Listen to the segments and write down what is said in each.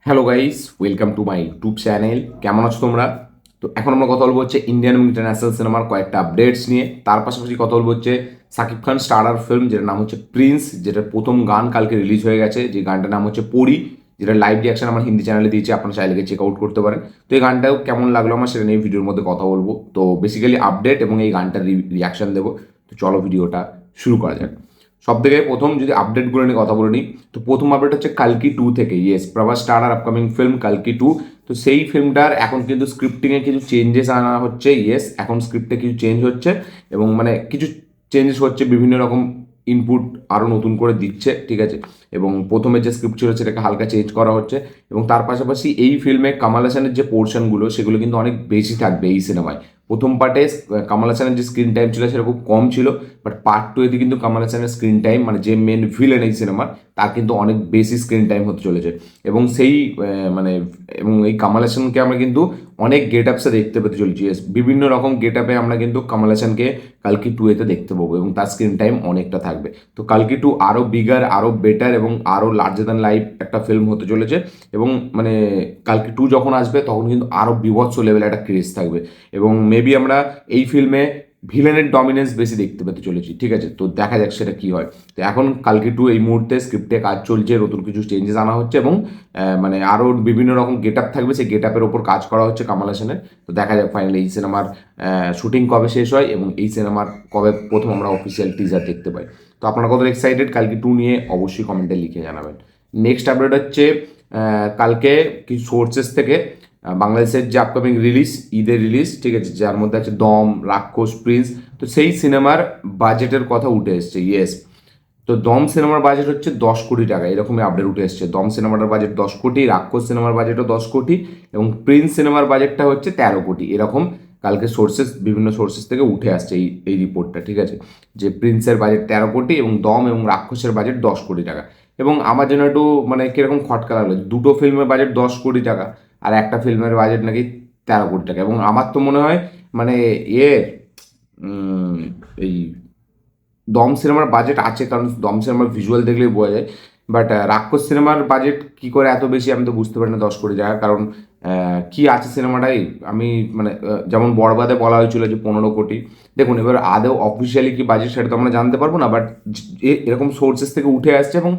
Hello guys, welcome to my YouTube channel. কেমন আছো তোমরা? তো এখন আমরা কথা বলবো হচ্ছে ইন্ডিয়ান এবং ইন্টারন্যাশনাল সিনেমার কয়েকটা আপডেটস নিয়ে। তার পাশাপাশি কথা বলবো হচ্ছে সাকিব খান স্টারার ফিল্ম, যেটার নাম হচ্ছে প্রিন্স, যেটার প্রথম গান কালকে রিলিজ হয়ে গেছে, যে গানটার নাম হচ্ছে পরি, যেটা লাইভ রিয়াকশন আমার হিন্দি চ্যানেলে দিয়েছে, আপনারা চাইলে চেক আউট করতে পারেন। তো এই গানটাও কেমন লাগলো আমার, সেটা নিয়ে ভিডিওর মধ্যে কথা বলবো। তো বেসিক্যালি আপডেট এবং এই গানটার রিয়াকশন দেবো। তো চলো ভিডিওটা শুরু করা যাক। সব থেকে প্রথম যদি আপডেটগুলো নিয়ে কথা বলে নিই, তো প্রথম আপডেট হচ্ছে কালকি 2 থেকে। ইয়েস, প্রভাস স্টার আর আপকামিং ফিল্ম কালকি 2। তো সেই ফিল্মটার এখন কিন্তু স্ক্রিপ্টিংয়ে কিছু চেঞ্জেস আনা হচ্ছে। ইয়েস, এখন স্ক্রিপ্টে কিছু চেঞ্জ হচ্ছে এবং মানে কিছু চেঞ্জেস হচ্ছে, বিভিন্ন রকম ইনপুট আরও নতুন করে দিচ্ছে, ঠিক আছে। এবং প্রথমে যে স্ক্রিপ্ট ছিল সেটাকে হালকা চেঞ্জ করা হচ্ছে। এবং তার পাশাপাশি এই ফিল্মে কামাল হাসানের যে পোর্শনগুলো সেগুলো কিন্তু অনেক বেশি থাকবে এই সিনেমায়। প্রথম পার্টে কামাল হাসানের যে স্ক্রিন টাইম ছিল সেটা খুব কম ছিল, বাট পার্ট টু এতে কিন্তু কামাল হাসানের স্ক্রিন টাইম, মানে যে মেন ভিলেন এই সিনেমার, তার কিন্তু অনেক বেশি স্ক্রিন টাইম হতে চলেছে। এবং সেই মানে এবং এই কামাল হাসানকে আমরা কিন্তু অনেক গেট আপসে দেখতে পেতে চলেছি। Yes, বিভিন্ন রকম গেট আপে আমরা কিন্তু কামাল হাসানকে কালকি 2 এতে দেখতে পাবো এবং তার স্ক্রিন টাইম অনেকটা থাকবে। তো কালকি 2 আরও বিগার, আরও বেটার এবং আরও লার্জার দ্যান লাইফ একটা ফিল্ম হতে চলেছে। এবং মানে কালকি 2 যখন আসবে তখন কিন্তু আরও বিভৎস লেভেলে একটা ক্রেজ থাকবে এবং মেবি আমরা এই ফিল্মে ভিলেনের ডমিনেন্স বেশি দেখতে পেতে চলেছি, ঠিক আছে। তো দেখা যাক সেটা কি হয়। তো এখন কালকি 2 এই মুহূর্তে স্ক্রিপ্টে কাজ চলছে, নতুন কিছু চেঞ্জেস আনা হচ্ছে এবং মানে আরও বিভিন্ন রকম গেট আপ থাকবে, সেই গেট আপের ওপর কাজ করা হচ্ছে কামাল হাসানের। তো দেখা যাক ফাইনালি এই সিনেমার শুটিং কবে শেষ হয় এবং এই সিনেমার কবে প্রথম আমরা অফিসিয়াল টিজার দেখতে পাই। তো আপনারা কত এক্সাইটেড কালকি 2 নিয়ে অবশ্যই কমেন্টে লিখে জানাবেন। নেক্সট আপডেট হচ্ছে কালকে কিছু সোর্সেস থেকে বাংলাদেশের যে আপকামিং রিলিজ, ঈদের রিলিজ, ঠিক আছে, যার মধ্যে আছে দম, রাক্ষস, প্রিন্স। তো সেই সিনেমার বাজেটের কথা উঠে এসছে। ইয়েস, তো দম সিনেমার বাজেট হচ্ছে 10 কোটি টাকা, এরকমই আপডেট উঠে এসছে। দম সিনেমাটার বাজেট 10 কোটি, রাক্ষস সিনেমার বাজেটও 10 কোটি এবং প্রিন্স সিনেমার বাজেটটা হচ্ছে 13 কোটি, এরকম কালকে বিভিন্ন সোর্সেস থেকে উঠে আসছে এই এই রিপোর্টটা, ঠিক আছে। যে প্রিন্সের বাজেট 13 কোটি এবং দম এবং রাক্ষসের বাজেট 10 কোটি টাকা। এবং আমার জন্য একটু মানে কিরকম খটকা লাগলো, দুটো ফিল্মের বাজেট 10 কোটি টাকা আর একটা ফিল্মের বাজেট নাকি 13 কোটি টাকা। এবং আমার তো মনে হয় মানে এ এই দম সিনেমার বাজেট আছে, কারণ দম সিনেমার ভিজুয়াল দেখলেই বোঝা যায়। বাট রাক্ষস সিনেমার বাজেট কী করে এত বেশি আমি তো বুঝতে পারি না 10 কোটি টাকা। কারণ কি আছে সিনেমাটাই, আমি মানে যেমন বড়বাদে বলা হয়েছিল যে 15 কোটি। দেখুন এবার আদৌ অফিসিয়ালি কি বাজেট সেটা তো আমরা জানতে পারবো না, বাট এরকম সোর্সেস থেকে উঠে আসছে এবং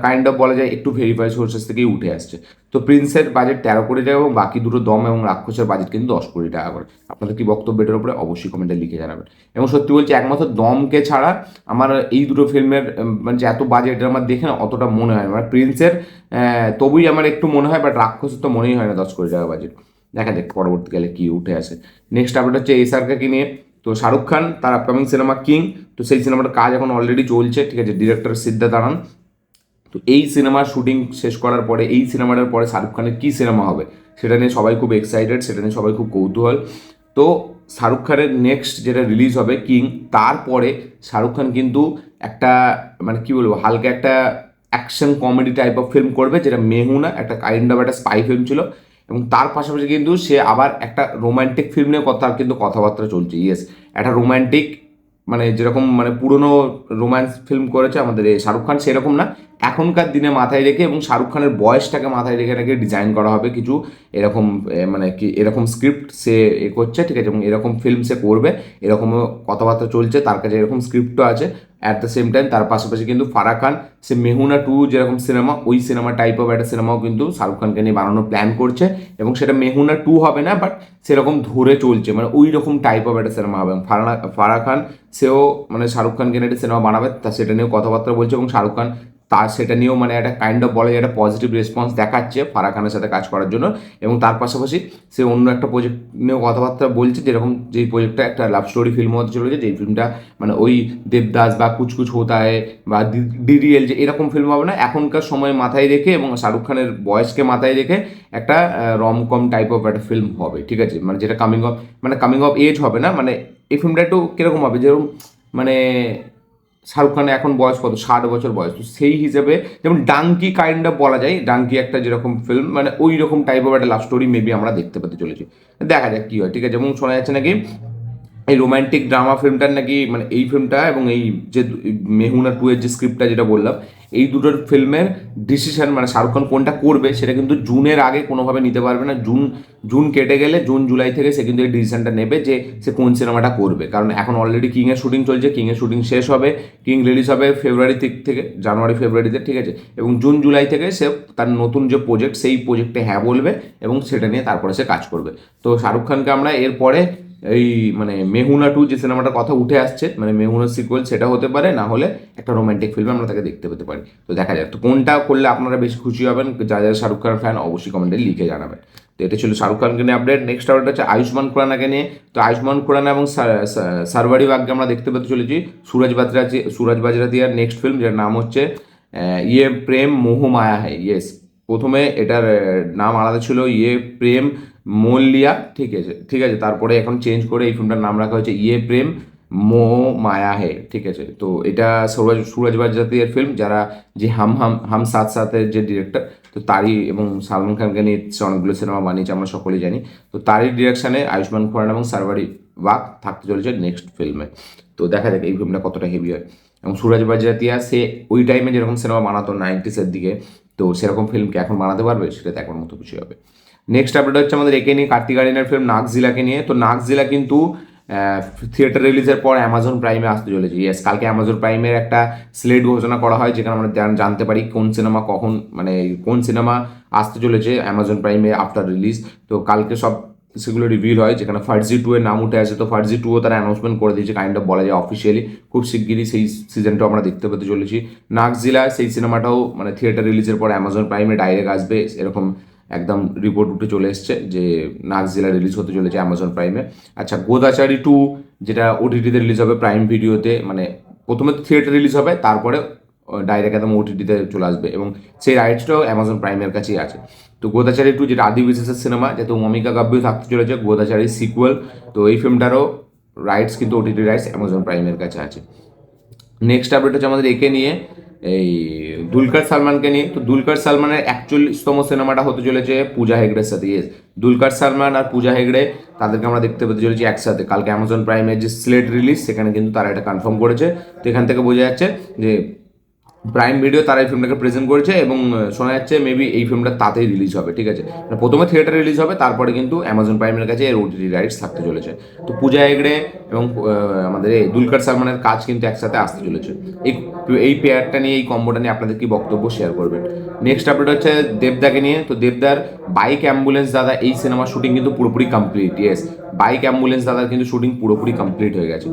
কাইন্ড অফ বলা যায় একটু ভেরিফাই সোর্সেস থেকেই উঠে আসছে। তো প্রিন্সের বাজেট 13 কোটি টাকা এবং বাকি দুটো দম এবং রাক্ষসের বাজেট কিন্তু 10 কোটি টাকা করে। আপনাদের কি বক্তব্য এটার উপরে অবশ্যই কমেন্টে লিখে জানাবেন। এবং সত্যি বলছি, একমাত্র দমকে ছাড়া আমার এই দুটো ফিল্মের মানে যে এত বাজেট আমার দেখে না অতটা মনে হয় না। মানে প্রিন্সের তবুই আমার একটু মনে হয়, বাট রাক্ষসের তো মনেই হয় না 10 কোটি টাকা বাজেট। দেখা যাক পরবর্তীকালে কি উঠে আসে। নেক্সট আপডেট হচ্ছে এসআরকে নিয়ে। তো শাহরুখ খান তার আপকামিং সিনেমা কিং, তো সেই সিনেমাটার কাজ এখন অলরেডি চলছে, ঠিক আছে। ডিরেক্টর সিদ্ধার্থ আনন্দ। তো এই সিনেমার শুটিং শেষ করার পরে এই সিনেমাটার পরে শাহরুখ খানের কী সিনেমা হবে সেটা নিয়ে সবাই খুব এক্সাইটেড, সেটা নিয়ে সবাই খুব কৌতূহল। তো শাহরুখ খানের নেক্সট যেটা রিলিজ হবে কিং, তারপরে শাহরুখ খান কিন্তু একটা মানে কি বলবো হালকা একটা action comedy type of film করবে, যেটা মেহুনা একটা কাইন্ড অফ একটা স্পাই ফিল্ম ছিল। এবং তার পাশাপাশি কিন্তু সে আবার একটা রোম্যান্টিক ফিল্ম নিয়ে কিন্তু কথাবার্তা চলছে। ইয়েস, একটা রোম্যান্টিক মানে যেরকম মানে পুরনো রোম্যান্স ফিল্ম করেছে আমাদের এই শাহরুখ খান, সেরকম না, এখনকার দিনে মাথায় রেখে এবং শাহরুখ খানের বয়সটাকে মাথায় রেখে এটাকে ডিজাইন করা হবে কিছু এরকম মানে কি এরকম স্ক্রিপ্ট সে করছে, ঠিক আছে। এবং এরকম ফিল্ম সে করবে, এরকমও কথাবার্তা চলছে, তার কাছে এরকম স্ক্রিপ্টও আছে। অ্যাট দ্য সেম টাইম তার পাশাপাশি কিন্তু ফারাহ খান সে মেহুনা 2 যেরকম সিনেমা, ওই সিনেমা টাইপ অফ একটা সিনেমাও কিন্তু শাহরুখ খানকে নিয়ে বানানোর প্ল্যান করছে। এবং সেটা মেহুনা 2 হবে না, বাট সেরকম ধরে চলছে, মানে ওই রকম টাইপ অফ একটা সিনেমা হবে। ফারাহ খান সেও মানে শাহরুখ খানকে নিয়ে একটা সিনেমা বানাবে, তা সেটা নিয়েও কথাবার্তা বলছে। এবং শাহরুখ খান তার সেটা নিয়েও মানে একটা কাইন্ড অফ বলা যায় একটা পজিটিভ রেসপন্স দেখাচ্ছে ফারাহ খানের সাথে কাজ করার জন্য। এবং তার পাশাপাশি সে অন্য একটা প্রজেক্ট নিয়েও কথাবার্তা বলছে, যেরকম যেই প্রজেক্টটা একটা লাভ স্টোরি ফিল্ম হতে চলেছে, যেই ফিল্মটা মানে ওই দেবদাস বা কুছ কুছ হোতা হ্যায় বা ডিডিএল, যে এরকম ফিল্ম হবে না, এখনকার সময় মাথায় রেখে এবং শাহরুখ খানের বয়সকে মাথায় রেখে একটা রমকম টাইপ অফ একটা ফিল্ম হবে, ঠিক আছে। মানে যেটা কামিং অফ এজ হবে না, মানে এই ফিল্মটা একটু কীরকম হবে, যেরকম মানে শাহরুখ খানের এখন বয়স কত, 60 বছর বয়স, তো সেই হিসেবে যেমন ডাঙ্কি কাইন্ড অফ বলা যায়, ডাঙ্কি একটা যেরকম ফিল্ম মানে ওই রকম টাইপ অফ একটা লাভ স্টোরি মেবি আমরা দেখতে পেতে চলেছি। দেখা যাক কী হয়, ঠিক আছে। এবং শোনা যাচ্ছে নাকি এই রোম্যান্টিক ড্রামা ফিল্মটার নাকি মানে এই ফিল্মটা এবং এই যে মেহুনা 2 এর যে স্ক্রিপ্টটা যেটা বললাম, এই দুটোর ফিল্মের ডিসিশন মানে শাহরুখ খান কোনটা করবে সেটা কিন্তু জুনের আগে কোনোভাবে নিতে পারবে না। জুন জুন কেটে গেলে জুন জুলাই থেকে সে কিন্তু এই ডিসিশনটা নেবে যে সে কোন সিনেমাটা করবে, কারণ এখন অলরেডি কিংয়ের শুটিং চলছে, কিংয়ের শুটিং শেষ হবে, কিং রিলিজ হবে ফেব্রুয়ারি থেকে, জানুয়ারি ফেব্রুয়ারিতে, ঠিক আছে, এবং জুন জুলাই থেকে সে তার নতুন যে প্রজেক্ট সেই প্রজেক্টে হ্যাঁ বলবে এবং সেটা নিয়ে তারপরে সে কাজ করবে। তো শাহরুখ খানকে আমরা এরপরে এই মানে মেহুনা 2 যে সিনেমাটার কথা উঠে আসছে মানে মেহুনা সিকুয়েল, সেটা হতে পারে, না হলে একটা রোমান্টিক ফিল্মে আমরা তাকে দেখতে পেতে পারি। তো দেখা যাক তো কোনটা করলে আপনারা বেশি খুশি হবেন, যারা শাহরুখ খান ফ্যান অবশ্যই কমেন্টে লিখে জানাবেন। তো এটা ছিল শাহরুখ খানকে নিয়ে আপডেট। নেক্সট আপডেট হচ্ছে আয়ুষ্মান খুরানাকে নিয়ে। তো আয়ুষ্মান খুরানা এবং সারবারি বাগকে আমরা দেখতে পেতে চলেছি সুরজ বাজরাতিয়ার নেক্সট ফিল্ম, যার নাম হচ্ছে ইয়ে প্রেম মোহ মায়া হ্যায়। ইয়েস, প্রথমে এটার নাম আলাদা ছিল ইয়ে প্রেম মল্লিয়া, ঠিক আছে ঠিক আছে, তারপরে এখন চেঞ্জ করে এই ফিল্মটার নাম রাখা হয়েছে ইয়ে প্রেম মোহ মায়া হে, ঠিক আছে। তো এটা সুরজ বাজরাতিয়ার ফিল্ম, যারা যে হাম হাম হাম সাথ সাথের যে ডিরেক্টর, তো তারই এবং সালমান খানকে নিয়ে অনেকগুলো সিনেমা বানিয়েছে আমরা সকলেই জানি। তো তারই ডিরেকশনে আয়ুষ্মান খুরানা এবং সারবারি বাগ থাকতে চলেছে নেক্সট ফিল্মে। তো দেখা যাক এই ফিল্মটা কতটা হেভি হয়। এবং সুরজ বাজরাতিয়া সে ওই টাইমে যেরকম সিনেমা বানাতো 90s দিকে, তো সেরকম ফিল্মকে এখন বানাতে পারবে সেটা দেখার মতো কিছু হবে। নেক্সট আপডেট হচ্ছে আমাদের একে নিয়ে, কার্তিক আরিয়ানের ফিল্ম নাগজিলাকে নিয়ে। তো নাগজিলা কিন্তু থিয়েটার রিলিজের পর অ্যামাজন প্রাইমে আসতে চলেছে। ইয়েস, কালকে অ্যামাজন প্রাইমের একটা স্লেট ঘোষণা করা হয়, যেখানে আমরা জানতে পারি কোন সিনেমা কখন মানে কোন সিনেমা আসতে চলেছে অ্যামাজন প্রাইমে আফটার রিলিজ। তো কালকে সব সেগুলো রিভিল হয়, যেখানে ফার্জি 2 এর নাম উঠে আসে। তো ফার্জি 2ও তারা অ্যানাউন্সমেন্ট করে দিয়েছে, কাইন্ড অফ বলা যায় অফিসিয়ালি। খুব শিগগিরই সেই সিজনটাও আমরা দেখতে পেতে চলেছি। নাগজিলা সেই সিনেমাটাও মানে থিয়েটার রিলিজের পর অ্যামাজন প্রাইমে ডাইরেক্ট আসবে, এরকম একদম রিপোর্ট উঠে চলে এসছে যে নাগজিলা রিলিজ হতে চলেছে অ্যামাজন প্রাইমে। আচ্ছা, গোদাচারী 2 যেটা ওটিটিতে রিলিজ হবে প্রাইম ভিডিওতে, মানে প্রথমে থিয়েটার রিলিজ হবে, তারপরে ডাইরেক্ট একদম ওটিটিতে চলে আসবে এবং সেই রাইটসটাও অ্যামাজন প্রাইমের কাছেই আছে। তো গোদাচারী 2 যেটা আদি বিশেষের সিনেমা, যেহেতু মমিকা গাব্বিও থাকতে চলেছে, গোদাচারী সিকুয়েল, তো এই ফিল্মটারও রাইটস কিন্তু ওটিটি রাইটস অ্যামাজন প্রাইমের কাছে আছে। নেক্সট আপডেট হচ্ছে আমাদের একে নিয়ে, এই দুলকার সালমানকে নিয়ে। তো দুলকার সালমানের 41তম সিনেমাটা হতে চলেছে পূজা হেগড়ের সাথে। ইয়েস, দুলকার সালমান আর পূজা হেগড়ে তাদেরকে আমরা দেখতে পেতে চলেছি একসাথে। কালকে অ্যামাজন প্রাইমের যে স্লেট রিলিজ সেখানে কিন্তু তারা এটা কনফার্ম করেছে। তো এখান থেকে বোঝা যাচ্ছে যে প্রাইম ভিডিও তারা এই ফিল্মটাকে প্রেজেন্ট করেছে এবং শোনা যাচ্ছে মেবি এই ফিল্মটা তাতেই রিলিজ হবে, ঠিক আছে, মানে প্রথমে থিয়েটার রিলিজ হবে, তারপরে কিন্তু অ্যামাজন প্রাইমের কাছে এর ওটিটি রাইটস থাকতে চলেছে। তো পূজা হেগড়ে এবং আমাদের এই দুলকার সালমানের কাজ কিন্তু একসাথে আসতে চলেছে। এই এই পেয়ারটা নিয়ে, এই কম্বোটা নিয়ে আপনাদের কি বক্তব্য শেয়ার করবেন। নেক্সট আপডেট হচ্ছে দেবদাকে নিয়ে। তো দেবদার বাইক অ্যাম্বুলেন্স দাদা এই সিনেমার শুটিং কিন্তু পুরোপুরি কমপ্লিট। ইয়েস, বাইক অ্যাম্বুলেন্স দাদার কিন্তু শুটিং পুরোপুরি কমপ্লিট হয়ে গেছে।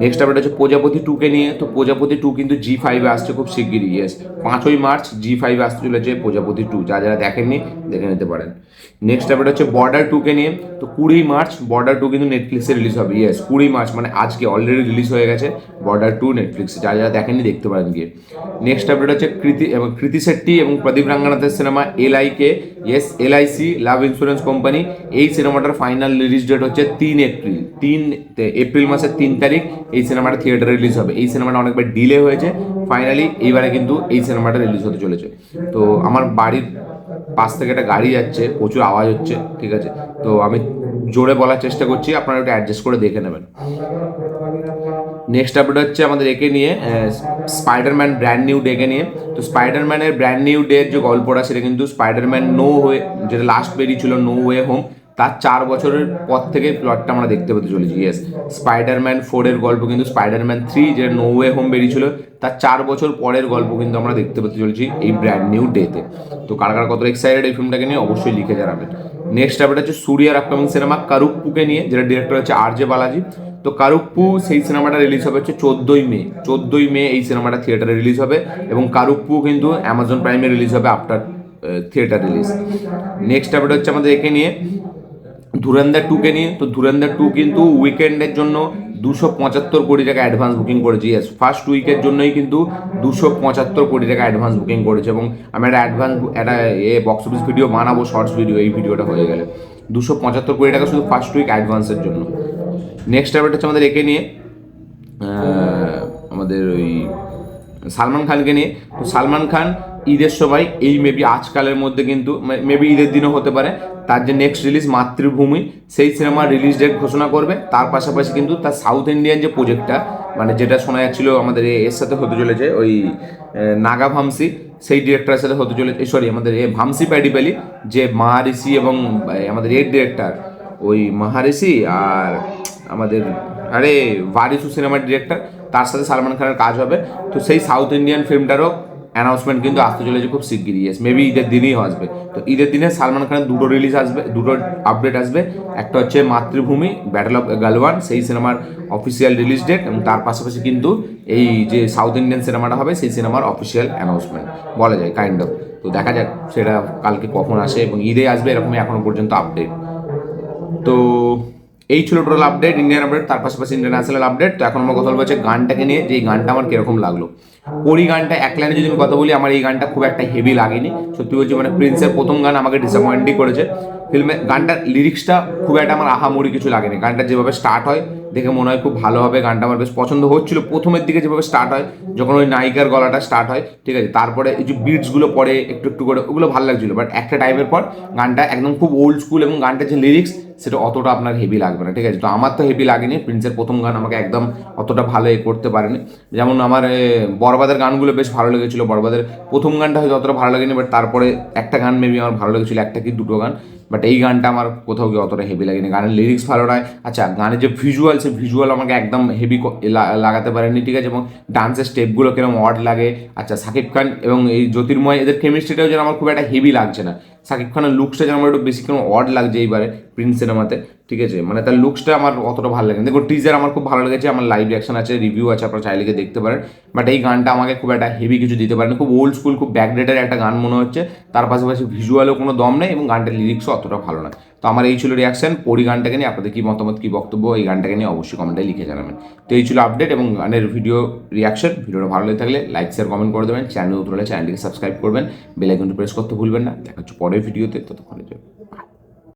নেক্সট আপডেট হচ্ছে প্রজাপতি 2কে নিয়ে। তো প্রজাপতি 2 কিন্তু জি5-এ আসছে খুব শিগগিরই। ইয়েস, 5ই মার্চ জি5-এ আসতে চলেছে প্রজাপতি 2, যারা দেখেননি দেখে নিতে পারেন। নেক্সট আপডেট হচ্ছে বর্ডার 2কে নিয়ে। তো 20 মার্চ বর্ডার 2 কিন্তু নেটফ্লিক্সে রিলিজ হবে। ইয়েস, 20 মার্চ মানে আজকে অলরেডি রিলিজ হয়ে গেছে বর্ডার 2 নেটফ্লিক্সে, যারা দেখেননি দেখতে পারেন গিয়ে। নেক্সট আপডেট হচ্ছে কৃতি শেট্টি এবং প্রদীপ রাঙ্গানাথের সিনেমা LIK। ইয়েস, LIC লাভ ইন্স্যুরেন্স কোম্পানি। এই সিনেমাটার ফাইনাল রিলিজ ডেট হচ্ছে 3 এপ্রিল। 3 এপ্রিল মাসের 3 তারিখ এই সিনেমাটা থিয়েটারে রিলিজ হবে। এই সিনেমাটা অনেকবার ডিলে হয়েছে, ফাইনালি এইবারে কিন্তু এই সিনেমাটা রিলিজ হতে চলেছে। তো আমার বাড়ির পাশ থেকে একটা গাড়ি যাচ্ছে, প্রচুর আওয়াজ হচ্ছে, ঠিক আছে, তো আমি জোরে বলার চেষ্টা করছি, আপনারা একটু অ্যাডজাস্ট করে দেখে নেবেন। নেক্সট আপডেট হচ্ছে আমাদের একে নিয়ে, স্পাইডারম্যান ব্র্যান্ড নিউ ডেকে নিয়ে। তো স্পাইডারম্যানের ব্র্যান্ড নিউ ডের যে গল্পটা, সেটা কিন্তু স্পাইডারম্যান নো ওয়ে, যেটা লাস্ট বেরিয়েছিল নো ওয়ে হোম, তার 4 বছরের পর থেকে প্লটটা আমরা দেখতে পেতে চলেছি। ইয়েস, স্পাইডারম্যান 4-এর গল্প কিন্তু স্পাইডারম্যান 3 যেটা নো ওয়ে হোম বেরিয়েছিল তার 4 বছর পরের গল্প কিন্তু আমরা দেখতে পেতে চলেছি এই ব্র্যান্ড নিউ ডেতে। তো কারা কারা কত এক্সাইটেড এই ফিল্মটাকে নিয়ে অবশ্যই লিখে জানাবেন। নেক্সট আপডেট হচ্ছে সূর্যার আপকামিং সিনেমা কারুপ্পুকে নিয়ে, যেটা ডিরেক্টর হচ্ছে RJ বালাজি। তো কারুপ্পু সেই সিনেমাটা রিলিজ হবে হচ্ছে 14ই মে এই সিনেমাটা থিয়েটারে রিলিজ হবে এবং কারুপ্পু কিন্তু অ্যামাজন প্রাইমে রিলিজ হবে after theatre release. Next update হচ্ছে আমাদের একে নিয়ে, ধুরন্ধর 2কে নিয়ে। তো ধুরন্ধর 2 কিন্তু উইকেন্ডের জন্য 275 কোটি টাকা অ্যাডভান্স বুকিং করেছে। ইয়েস, ফার্স্ট উইকের জন্যই কিন্তু 275 কোটি টাকা অ্যাডভান্স বুকিং করেছে এবং আমি একটা বক্স অফিস ভিডিও বানাবো, শর্টস ভিডিও, এই ভিডিওটা হয়ে গেলে 275 কোটি টাকা শুধু ফার্স্ট উইক অ্যাডভান্সের জন্য। নেক্সট আপডেট হচ্ছে আমাদের একে নিয়ে, আমাদের ওই সালমান খানকে নিয়ে। তো সালমান খান ঈদের সময় এই মেবি আজকালের মধ্যে কিন্তু মেবি ঈদের দিনও হতে পারে তার যে নেক্সট রিলিজ মাতৃভূমি সেই সিনেমার রিলিজ ডেট ঘোষণা করবে। তার পাশাপাশি কিন্তু তার সাউথ ইন্ডিয়ান যে প্রজেক্টটা মানে যেটা শোনা যাচ্ছিল আমাদের এর সাথে হতে চলেছে ওই নাগা ভামসি, সেই ডিরেক্টরের সাথে হতে চলেছে, সরি আমাদের ভামসি প্যাডিপ্যালি যে মহারিষি এবং আমাদের এর ডিরেক্টর ওই মহারিষি আর আমাদের আরে ভারিসু সিনেমার ডিরেক্টর, তার সাথে সালমান খানের কাজ হবে। তো সেই সাউথ ইন্ডিয়ান ফিল্মটারও অ্যানাউন্সমেন্ট কিন্তু আসতে চলেছে খুব শিগগিরই, ইয়েস মেবি ঈদের দিনেই আসবে। তো ঈদের দিনে সালমান খানের দুটো রিলিজ আসবে, দুটো আপডেট আসবে। একটা হচ্ছে মাতৃভূমি ব্যাটল অফ গালওয়ান, সেই সিনেমার অফিসিয়াল রিলিজ ডেট, এবং তার পাশাপাশি কিন্তু এই যে সাউথ ইন্ডিয়ান সিনেমাটা হবে সেই সিনেমার অফিসিয়াল অ্যানাউন্সমেন্ট বলা যায় কাইন্ড অফ। তো দেখা যাক সেটা কালকে কখন আসে এবং ঈদে আসবে এরকমই এখনো পর্যন্ত আপডেট। তো এই ছিল টোটাল আপডেট, ইন্ডিয়ান আপডেট, তার পাশাপাশি ইন্টারন্যাশনাল আপডেট। তো এখন আমরা কথা বলবো হচ্ছে গানটাকে নিয়ে, যে এই গানটা আমার কিরকম লাগলো। পরি গানটা এক লাইনে যদি আমি কথা বলি, আমার এই গানটা খুব একটা হেভি লাগেনি সত্যি বলছি। মানে প্রিন্সের প্রথম গান আমাকে ডিসঅ্যাপয়েন্টই করেছে ফিল্মে। গানটার লিরিক্সটা খুব একটা আমার আহামরি কিছু লাগেনি। গানটা যেভাবে স্টার্ট হয় দেখে মনে হয় খুব ভালো হবে, গানটা আমার বেশ পছন্দ হচ্ছিল প্রথমের দিকে যেভাবে স্টার্ট হয়, যখন ওই নায়িকার গলাটা স্টার্ট হয়, ঠিক আছে, তারপরে এই যে বিটসগুলো পড়ে একটু একটু করে, ওগুলো ভালো লাগছিলো। বাট একটা টাইমের পর গানটা একদম খুব ওল্ড স্কুল, এবং গানটার যে লিরিক্স সেটা অতটা আপনার হেভি লাগবে না, ঠিক আছে। তো আমার তো হেভি লাগেনি, প্রিন্সের প্রথম গান আমাকে একদম অতটা ভালো করতে পারেনি। যেমন আমার বরবাদের গানগুলো বেশ ভালো লেগেছিলো, বরবাদের প্রথম গানটা হয়তো অতটা ভালো লাগেনি, বাট তারপরে একটা গান মেবি আমার ভালো লেগেছিলো, একটা কি দুটো গান। বাট এই গানটা আমার কোথাও গিয়ে অতটা হেভি লাগেনি, গানের লিরিক্স ভালো নয়। আচ্ছা, গানের যে ভিজুয়াল, সেই ভিজুয়াল আমাকে একদম হেভি লাগাতে পারেনি, ঠিক আছে। এবং ডান্সের স্টেপগুলো কিরকম অড লাগে। আচ্ছা, সাকিব খান এবং এই জ্যোতির্ময় এদের কেমিস্ট্রিটাও যেন আমার খুব একটা হেভি লাগছে না। সাকিব খানের লুকসটা যেন আমার একটু বেশি কেন অড লাগছে এইবারে প্রিন্স সিনেমাতে, ঠিক আছে। মানে তার লুকসটা আমার অতটা ভালো লাগে না। দেখো টিজার আমার খুব ভালো লেগেছে, আমার লাইভ রিয়াকশন আছে, রিভিউ আছে, আপনারা চাইলে গিয়ে দেখতে পারেন। বাট এই গানটা আমাকে খুব একটা হেভি কিছু দিতে পারেনি, খুব ওল্ড স্কুল, খুব ব্যাকডেটের একটা গান মনে হচ্ছে। তার পাশাপাশি ভিজুয়ালও কোনো দম নেই, এবং গানটার লিরিক্সও অতটা ভালো না। তো আমার এই ছিল রিয়াকশন পরি গানটাকে নিয়ে। আপনাদের কী মতামত, কী বক্তব্য এই গানটাকে নিয়ে অবশ্যই কমেন্টে লিখে জানাবেন। তো এই ছিল আপডেট এবং গানের ভিডিও রিয়াকশন। ভিডিওটা ভালো লেগে থাকলে লাইক শেয়ার কমেন্ট করে দেবেন, চ্যানেল নতুন হলে চ্যানেলটিকে সাবস্ক্রাইব করবেন, বেল আইকনটি প্রেস করতে ভুলবেন না। দেখা হচ্ছে পরের ভিডিওতে, ততক্ষণ